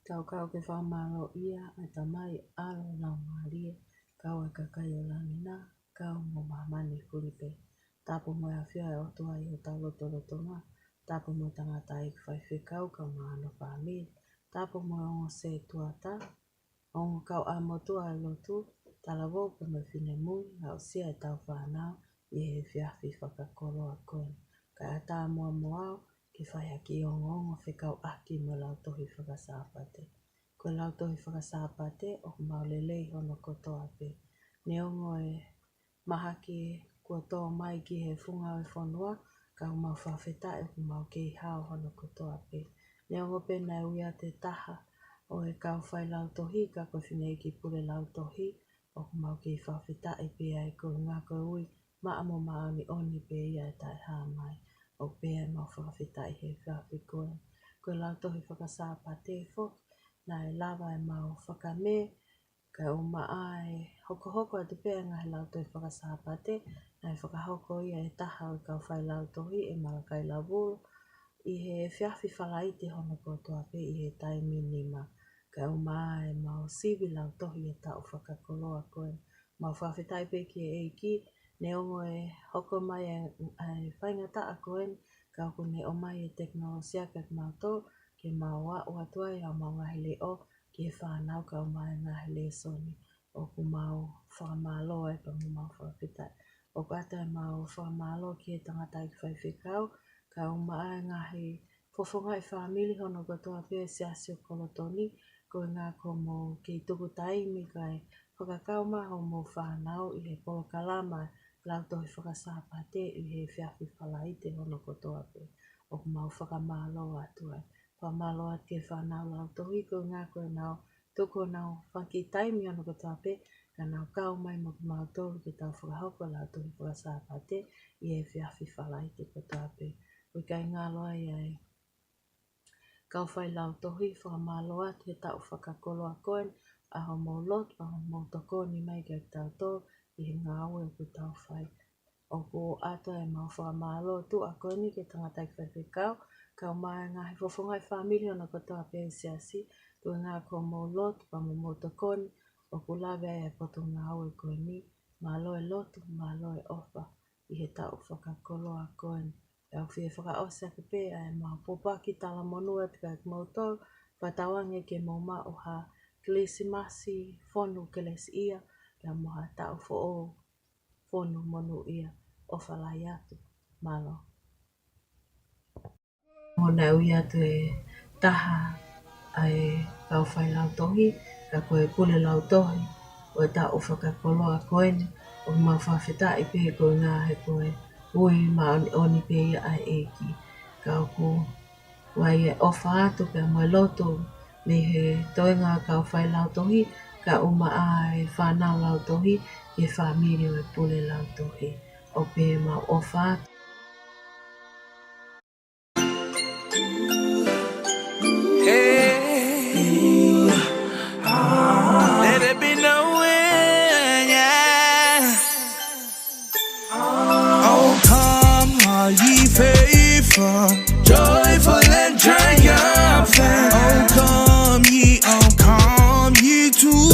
Kau ke whamaro ia ai tamai alo lau maria. Kau e kakai o langina, kau mo mamani kuripe. Tapo mo e awhia e otua i o tau lotonga. Tapo mo tangata i whaiwhi kau maano whamil. Tapo mo o se tuata. Ongo kau a motua e lotu. Talawo pe me whine mui, au sia e tau whanau i he whiawhi whakakoro a koen. Kai ata mua moao, ki whai aki ongo whikau aki mo lau tohi whakasāpate. Ko lau tohi whakasāpate o maulelei hono kotoa pe. Ne ongo e mahaki kua tō mai ki he whunga e whanua, kau mau whawheta e ku mau kei hao hono kotoa pe. Ne ongo pena e uia te taha o e kau whai lau tohi, ka koe whine ki pule lau tohi, o ku mau kei whawheta e pia e ko ngā koe ui, maa mo maoni oni pe ia e tai haa mai. O pia e mau whawheta i he whiawhi koe. Koe lau tohi whakasāpate fo, na e lava e mau whakame, ka o maa e hoko e te pia ngahi lau tohi whakasāpate, na e whakahoko ia e taha o kau whai lau tohi e malakai lau vuru, i he whiawhi whalaite hono kotoa pe i he taiminima. Ka o maa e mau sivi lau tohi e tau whakakoloa koe. Mau whawhetai pe ki e eiki, ne ongo e hoko mai e whaingata a koen, ka o ne o mai e teknolosia ka mau tō, ke mau wa o atua e au mau ngahi le o, ki e whanau ka o mai ngahi le soni. O ku mau whamalo e pa mu mau whawhetai. O kata e mau whamalo ki e tangata i whaiwhikau, ka o mai ngahi fofonga i whamili hono katoa pe se asio kolotoni, ko ngā ko mo ki tuku taimi kai whakakau maho mo whanau i he polo kalama lau tohi whakasāpate i he whiawhi whalaite hono kotoa pe. O ku mau whakamalo atua. Whamalo at ke whanau lau tohi ko ngā koe nao tuku nao whaki taimi hono kotoa pe, ka nao kau mai mo ku mau tolu ke tau whakahoko lau tohi whakasāpate i he whiawhi whalaite kotoa pe. Ui kai ngā loa iai. Kau whai lau tohi whakamalo at he tau whakakolo a koen, aho mo lot, aho mo tokoni mai kai tau tō, i he ngā ue ku tau whai. O ku ato e mau whakamalo tu a koeni ke tangata i whaiwhikau, kau mai ngahi fofonga i whamili ona kotoa pe siasi, tu ngā ko mo lot, pa mo tokoni, o ku lawe e poto ngā ue koeni, malo e lotu, malo e ofa, i he tau whakakolo a koeni. E au whie whakaosia ke pe e mau popaki tala monua te kai kumautou, whatawange ke mau o ha Kilisimasi whonu kelesi ia, kia moha tau who whonu monu ia, o whalai atu, malo. Mona ui atu e taha ai kau whai lau tohi, ka koe pule lau tohi, o e tau whakakoloa koeni, o mau whawheta i pe koe ngā he koe, ui maoni oni pe ia ai eki. Kau ku wai e ofa atu ka moe loto, ni he toenga kau whai lau tohi, ka uma ai whanau lau tohi, ke whamiri o e pule lau tohi, o pe mau ofa atu. Let it be known, yeah. Oh, come, all ye faithful, joyful and triumphant. Oh, come ye too.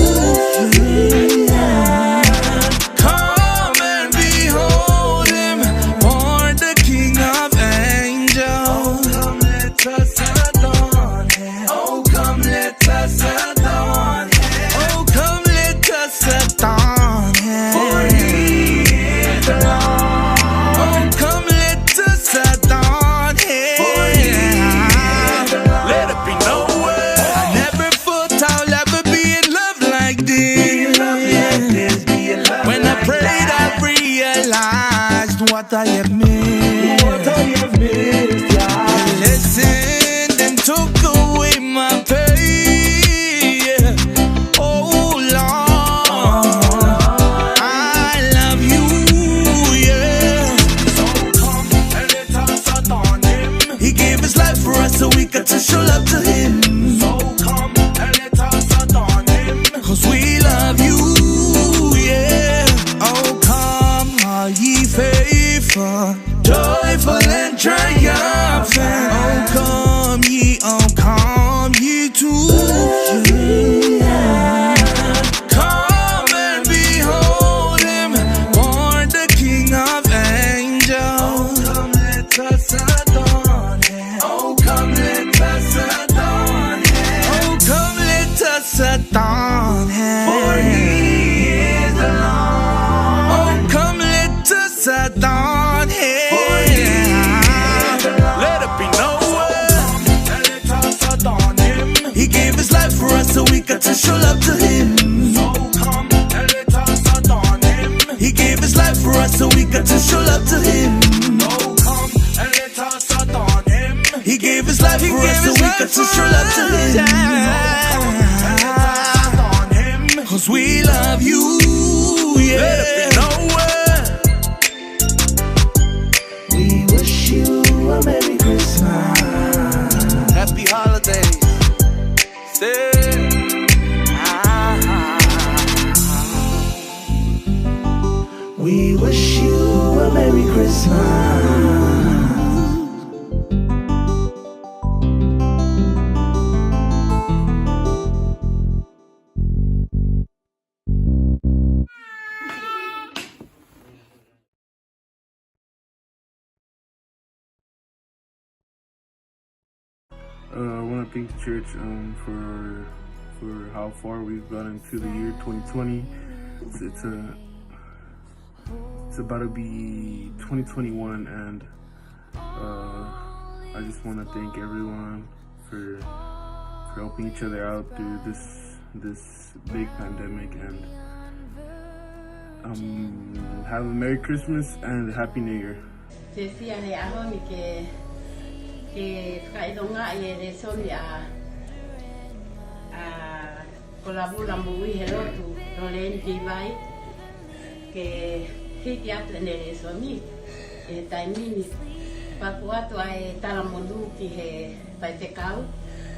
Come and behold him, born the King of angels. Oh, come, let us adore him. Oh, come, let us adore him. Oh, come, let us adore him. For he is the Lord. Oh, come, let us adore him. For he is the Lord. Let it be known. I never thought I'll ever be in love like this. When I prayed, I realized what I have missed. I listened and took away my pain. Oh Lord, I love you, yeah. So come and let us adore him. He gave his life for us so we got to show love to him. So come and let us adore him, 'cause we love you, yeah. Oh come, all ye faithful, joyful and triumphant. Oh come ye too. love to him. So come and let us adorn him. He gave his life for us, so we got to show love to him. So come and let us adorn him. He gave his life for us, so we got to show love to him. So come and let us adorn him. 'Cause we love you, yeah. We wish you a Merry Christmas. Happy holidays. We wish you a Merry Christmas. I want to thank the church for how far we've gotten into the year 2020. It's about to be 2021, and I just want to thank everyone for helping each other out through this big pandemic, and have a Merry Christmas and a Happy New Year. Ke whakaidonga I re soni a kolabula mbui he rotu no le nti vai ke hiki atu ene re soni e taimini paku atu ai talamondu ki he pai te kau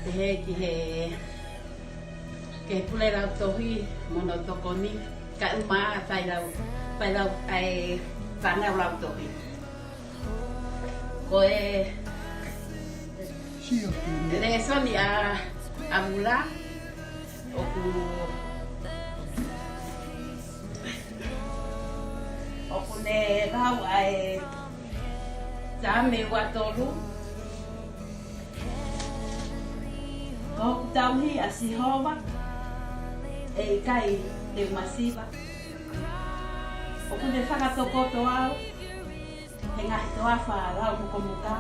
te he ki he ke pule rau tohi mono tokoni ka uma pai lau ai whanau rau tohi ko e Re soni a mula oku ne rau ai tame watoru ko tauhi a Sihova e kai te masiva oku ne whakatokoto au he ngahi toa wha rau mukomuka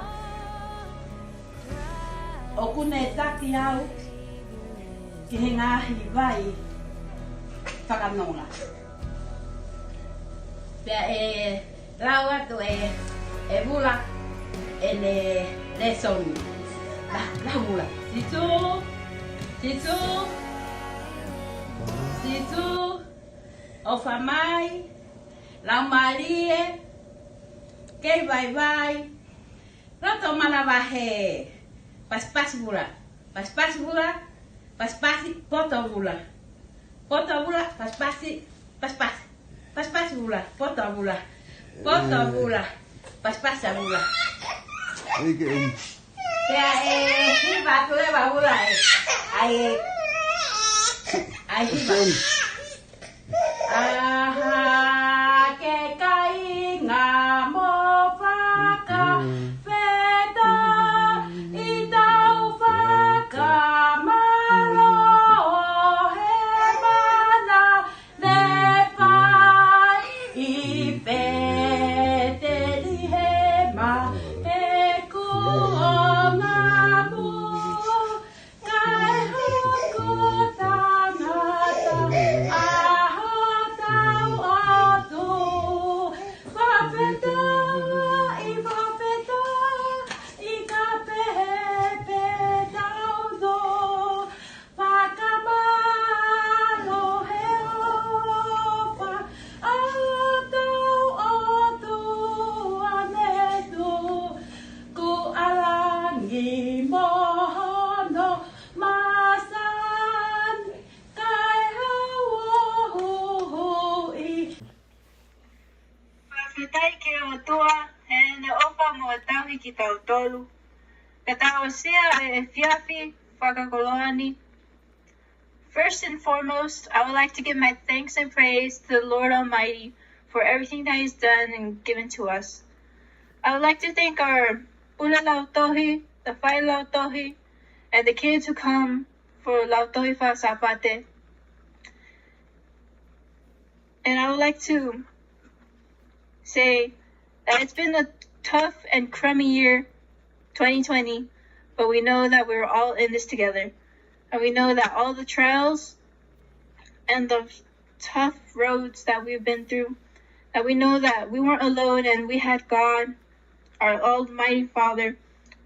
oku ne taki au ki he ngahi vai whakanonga. Pea e rau atu e mula e le soni. La mula. Titu. O whamai. Lau marie. Kei vai. Roto malawahe. Pas-pasi mula, pas-pasi poto mula, pas-pasi mula, poto mula, pas-pasi mula. Ya hiba tu le mula ai hiba. Ke kai ngamo paka. First and foremost, I would like to give my thanks and praise to the Lord Almighty for everything that He's done and given to us. I would like to thank our Pula Lautohi, the Whai Lautohi, and the kids who come for Lautohi Whasapate. And I would like to say that it's been a tough and crummy year, 2020, but we know that we're all in this together. And we know that all the trials and the tough roads that we've been through, that we know that we weren't alone and we had God, our Almighty Father,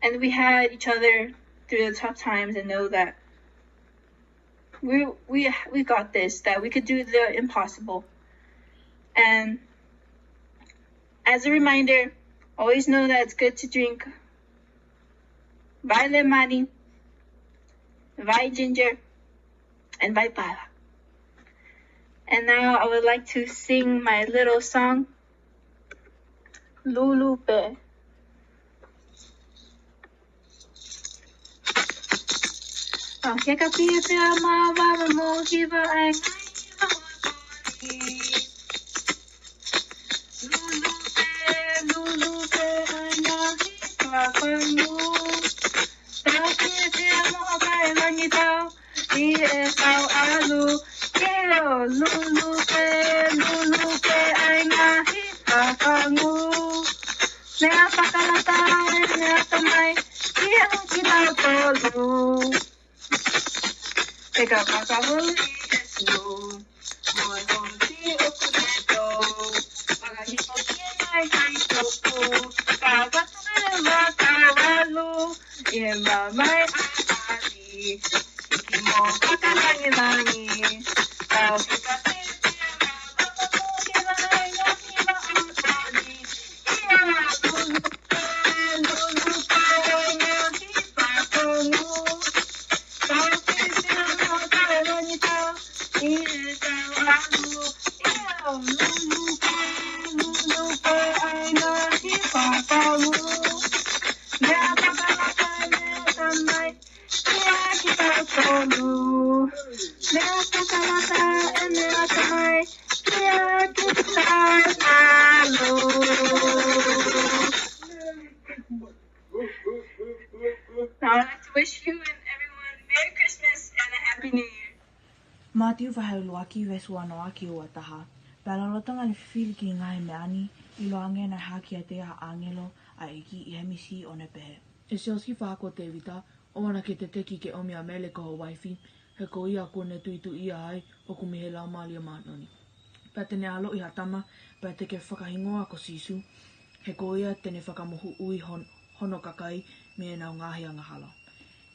and we had each other through the tough times, and know that we got this, that we could do the impossible. And as a reminder, always know that it's good to drink vai lemani, vai ginger, and vai pala. And now I would like to sing my little song, Lulupe. Ke ka pia pia ma wa mo hiva ai Lulupe ai na hiva pangu. Ta pia pia mo kai langi tau I e tau alu. Keo Lulupe ai na hiva pangu. Nea pakalata nea tamai Ia kita tolu. Eka pakahuli esu, moi konti okureto, pagahipo kienai kaitoku, kakatune makawalu, iemba mai akali, ikimo pakalangi-langi, tau kikapiti ama kienai nakiba akali, ia lulupe nakiba kongu. Now I'd like to wish you and everyone Merry Christmas and a Happy New Year. Mātiu whahauloaki vesua no aki o ataha. Pēlalotanga le whiwhiri ki ngai me ani, I loange na haki a te a angelo a iki I hemisi o ne pehe. E seosi whako te vita, o ana ke te teki ke omi a mele ko waifi, he ko ia kone tuitu ia ai, o kumihe lau malia mānoni. Pea tene alo I hatama, pea te ke whakahingoa ko sisu, he ko ia tene whakamohu ui hono kakai, me nau ngahi anga hala.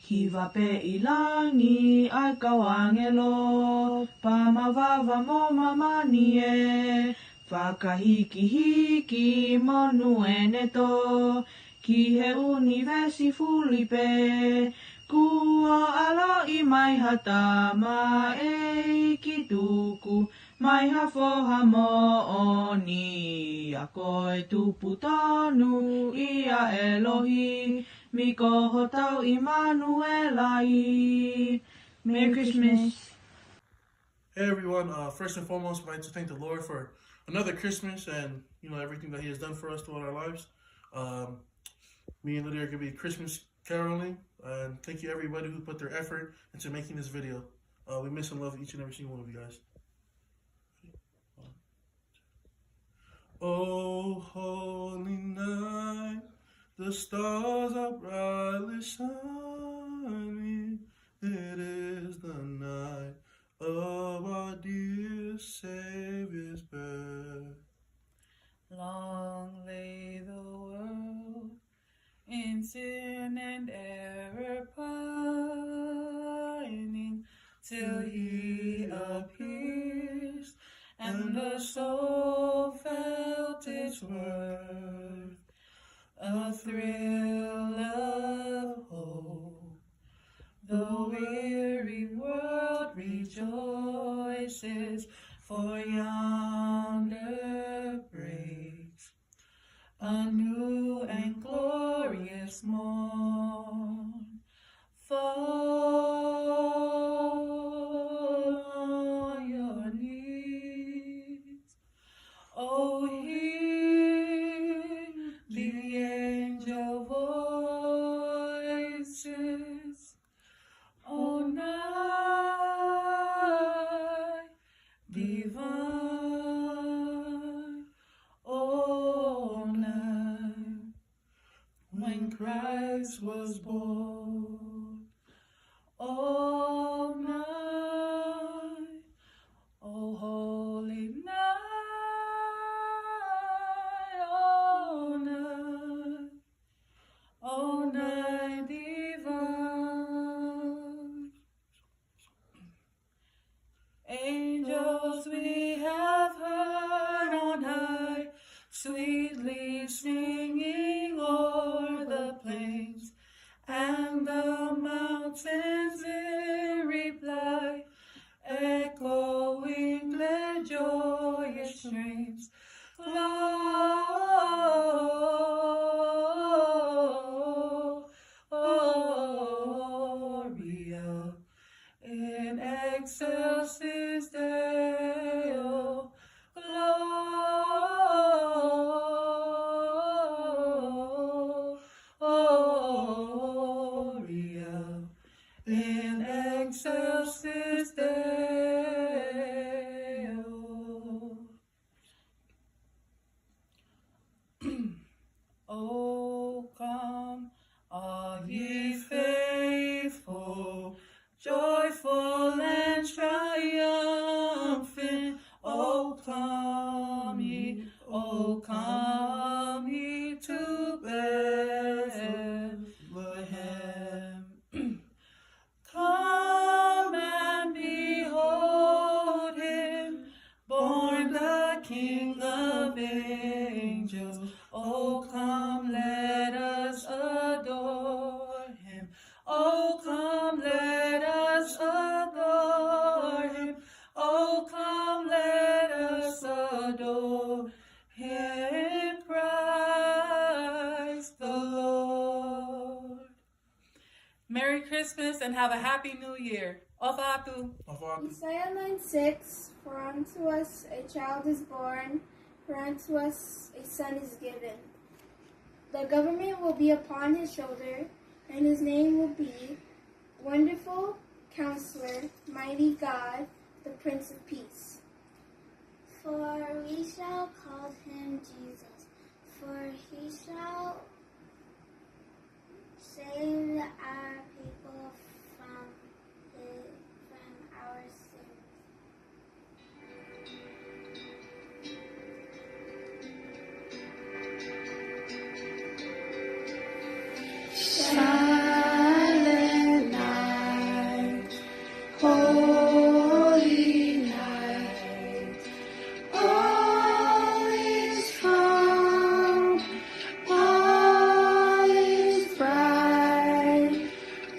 Hiva pe I langi ai kau angelo, pamavava mo mamani e, whakahiki monu eneto, ki he universi Filipe, kua alo I mai hatama e ki tuku, mai hafoha mo oni, a koe tupu tonu ia Elohi, mi koho tau Immanuelai. Merry Christmas. Hey everyone, first and foremost, I'd like to thank the Lord for another Christmas and, everything that He has done for us throughout our lives. Me and Lydia are going to be Christmas caroling, and thank you everybody who put their effort into making this video. We miss and love each and every single one of you guys. Oh, holy night, the stars are brightly shining. It is the night of our dear Savior's birth. Long lay the world in sin and error pining, till He appears, and the soul felt its worth. A thrill of hope, the weary world rejoices, for yonder breaks a new and glorious morn. Fall on your knees, oh, hear the angel voices, oh, night divine, oh, night when Christ was born, oh, night, excelsis Deo Gloria in excelsis Deo. Oh, come, all ye faithful, joyful and triumphant. Oh, come ye to Bethlehem. Come and behold him, born the King of angels. Oh, come, let us adore him. Oh, come, let us adore him. Oh, come, let us adore him, Christ the Lord. Merry Christmas and have a Happy New Year. Ofatu. Isaiah 9:6, for unto us a child is born, for unto us a son is given. The government will be upon his shoulder, and his name will be Wonderful Counselor, Mighty God, the Prince of Peace. For we shall call him Jesus, for he shall save our people from our sins. Silent night, holy night, all is calm, all is bright,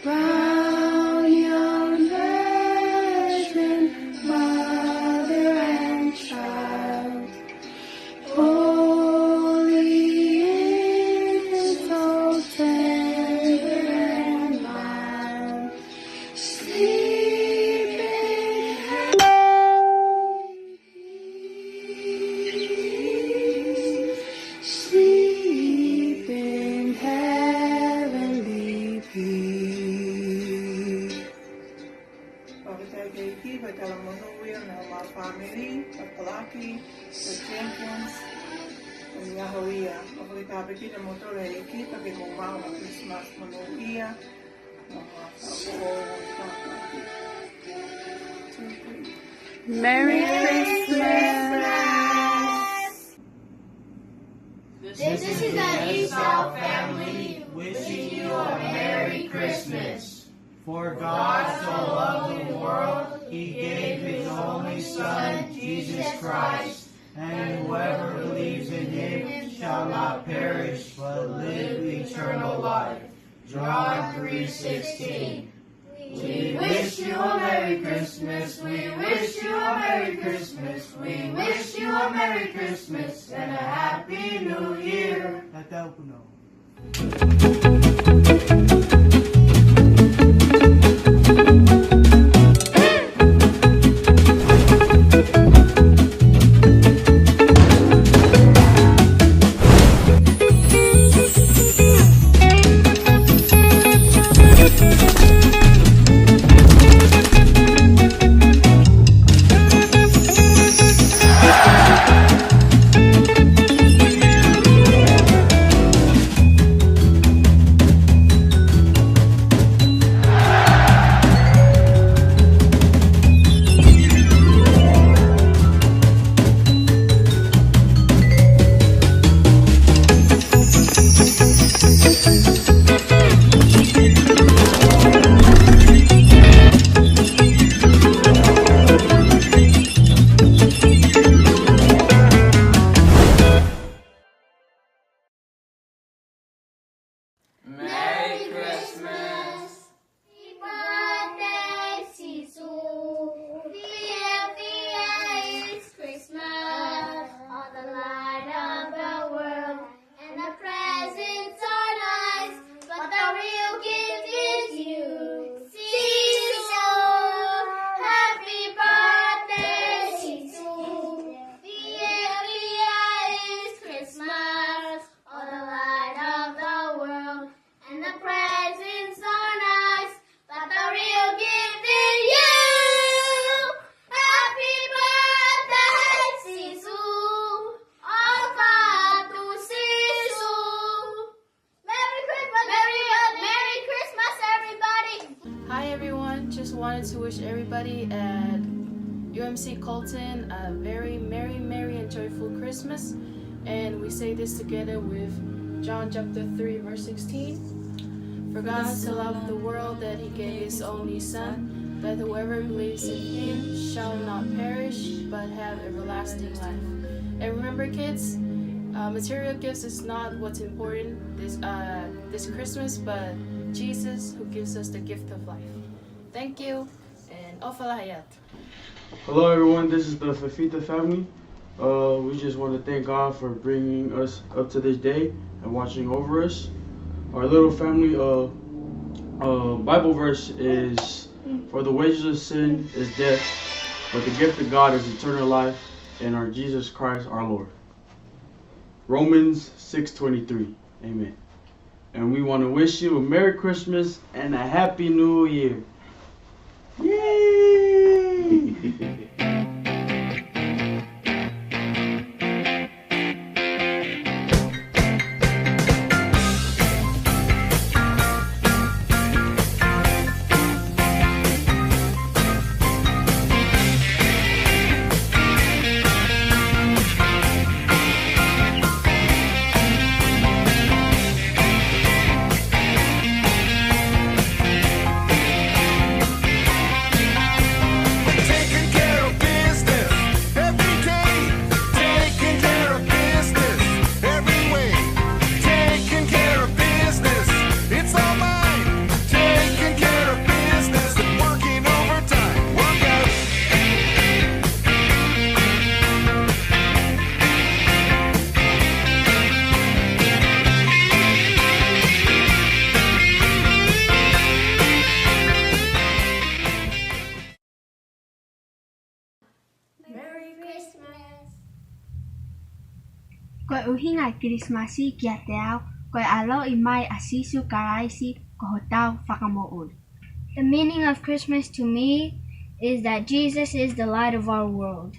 round young virgin, mother and child, holy infant, so tender and mild, sleep in peace, sleep in heavenly peace. Pagkakayaki, pagkalamunuwi ng mga family, pagkalaki, pag-Jenkins, ang Yahawiya. Pagkakabiki ng motor, heki, pagkimumaw ng Christmas, manuwiya, mga kakawang Merry Christmas! This is the Esau family wishing you a Merry Christmas. For God so loved the world, he gave his only Son, Jesus Christ, and whoever believes in him shall not perish, but live eternal life. John 3:16. We wish you a Merry Christmas, we wish you a Merry Christmas, we wish you a Merry Christmas and a Happy New Year. Merry Christmas! Happy birthday, Sisu! It's Christmas! All the light of the world and the presents are nice, but the real gift is you. Sisu! Happy wanted to wish everybody at UMC Colton a very merry and joyful Christmas. And we say this together with John chapter 3 verse 16. For God so loved the world that he gave his only Son, that whoever believes in him shall not perish but have everlasting life. And remember, kids, material gifts is not what's important this Christmas, but Jesus, who gives us the gift of life. Thank you, and Ofalahayat. Hello everyone, this is the Fafita family. We just want to thank God for bringing us up to this day and watching over us. Our little family Bible verse is, for the wages of sin is death, but the gift of God is eternal life in our Jesus Christ our Lord. Romans 6:23. Amen. And we want to wish you a Merry Christmas and a Happy New Year. Yay! Koe uhinga Krismasi kia te au, koe alo I mai a sisu karaisi ko hotau whakamo'ul. The meaning of Christmas to me is that Jesus is the light of our world.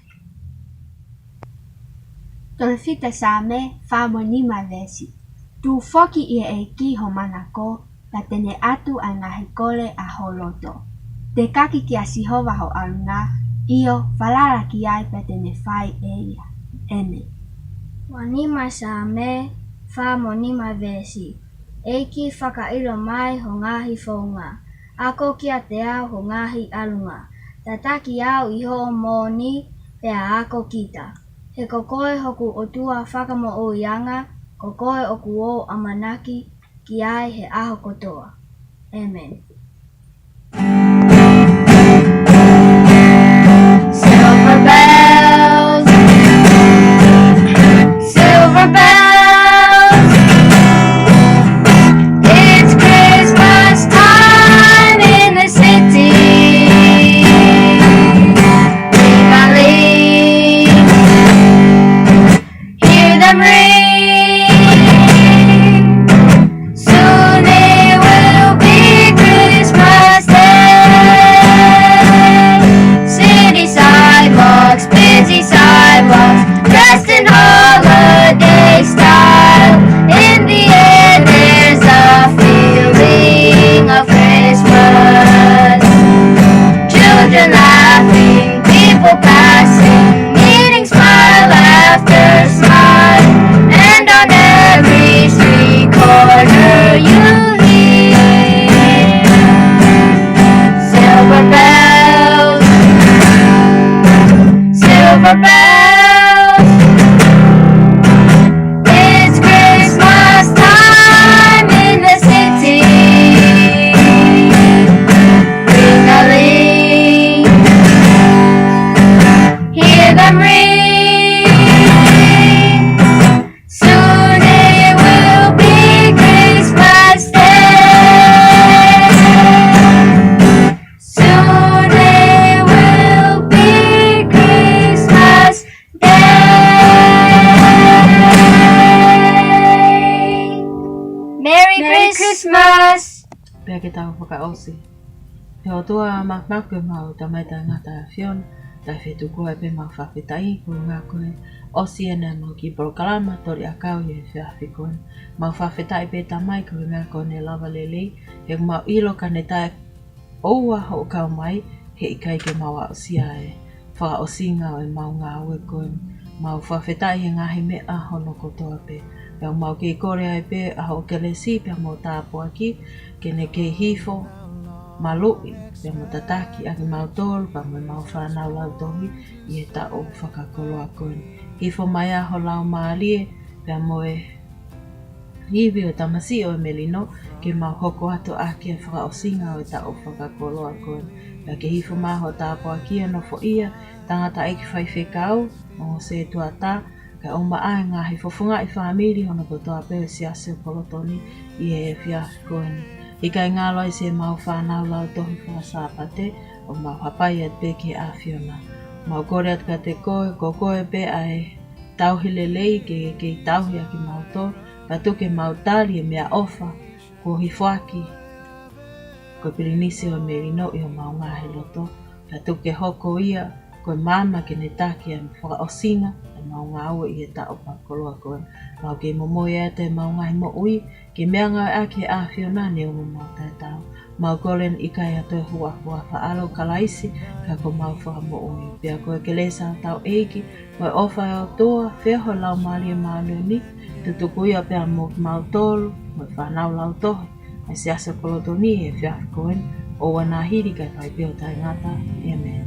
Tole fita sa me whamoni mai vesi. Tu foki ia e ki ho manako, ta tene atu a ngahi kole a holoto. Te kaki ki a sihova ho alunga, io walara ki ai pe tene whai e ia. Ene. Wanima sa me, wha monima vesi. Eiki whakairo mai ho ngahi whaunga. Ako kia te au ho ngahi alunga. Tataki au iho o moni, pea ako kita. He kokoe hoku otua whakamo o ianga, kokoe oku o amanaki, ki ai he aho kotoa. Amen. Silver bells, silver bells, it's Christmas time in the city. Ring-a-ling, hear them ring. Soon it will be Christmas Day. City sidewalks, busy sidewalks, dressed in holiday style. In the air there's a feeling of Christmas. Children laughing, people passing, meeting smile after smile. And on every street corner you hear silver bells, silver bells. It's Christmas time in the city. Ring-a-ling, hear them ring. Soon it will be Christmas Day. Soon it will be Christmas Day. Merry Christmas. Pea ke tau whakaosi. He o tua makmaku mau ta mai ta ngata fion, ta whetu koe pe mau whawhetai, ko ngā koe osi ene mau ki prokalama tori a kau i e whiawhi koe. Mau whawhetai pe ta mai ko ngā koe ne lava lele, he mau ilo ka ne tae oua ho kau mai he ikai ke maua o sia e wha o singa o e maunga aue koe mau whawhetai he ngahi mea hono kotoa pe. Pea mau ke i kore ai pe a ho ke le si pea mo tāpua ki ke ne ke hifo malui pea mo tataki a ke mau tolu pa mo mau whanau lau tohi i e ta o whakakoloa koe. Hifo mai a ho lau maalie pea mo e hiwi o tamasi o e melino ke mau hoko ato a ke whaka o singa o e ta o whakakoloa koe. Pea ke hifo mai ho tāpua ki no fo ia tangata eki whai whekau o se tuata ka o maa ngā he fofunga i whamiri hono kotoa peo si ase o kolotoni i e whiafi koeni. I kai ngalo ai se mau whanau lau tohi whasapate o mau hapai at pe ke a whiona. Mau kore at ka te koe pe ai tauhile lei ke tauhi a ki mau to pa tuke mau tali e mea ofa ko hifwaki ko pirinisi o merino i o mau ngā he loto pa tuke hoko ia koe mama ke ne taki a mwhaka o singa e mau ngā ua i e ta o pakoloa koe. Mau ke momo e te mau ngai mo ui ke mea ngai a ke a whiona ne o mau tai tau. Mau kolen i kai ato e hua whaalo kalaisi ka ko mau whaka mo ui. Pea koe ke lesa tau eiki koe ofa e o toa wheho lau maali e maano ni tutuku ia pea mo mau tolu mo whanau lau tohi. Ai se asa kolotoni e whiafi koen o wana hiri kai pai peo tai ngata. Amen.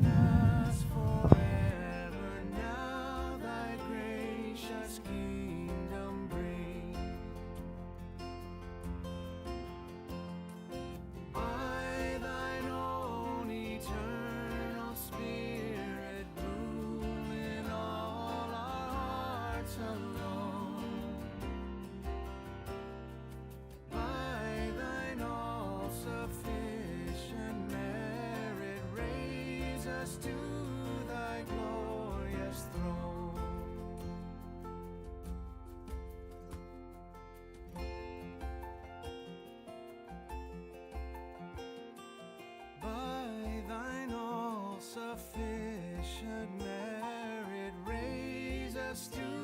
To thy glorious throne. By thine all-sufficient merit, raise us to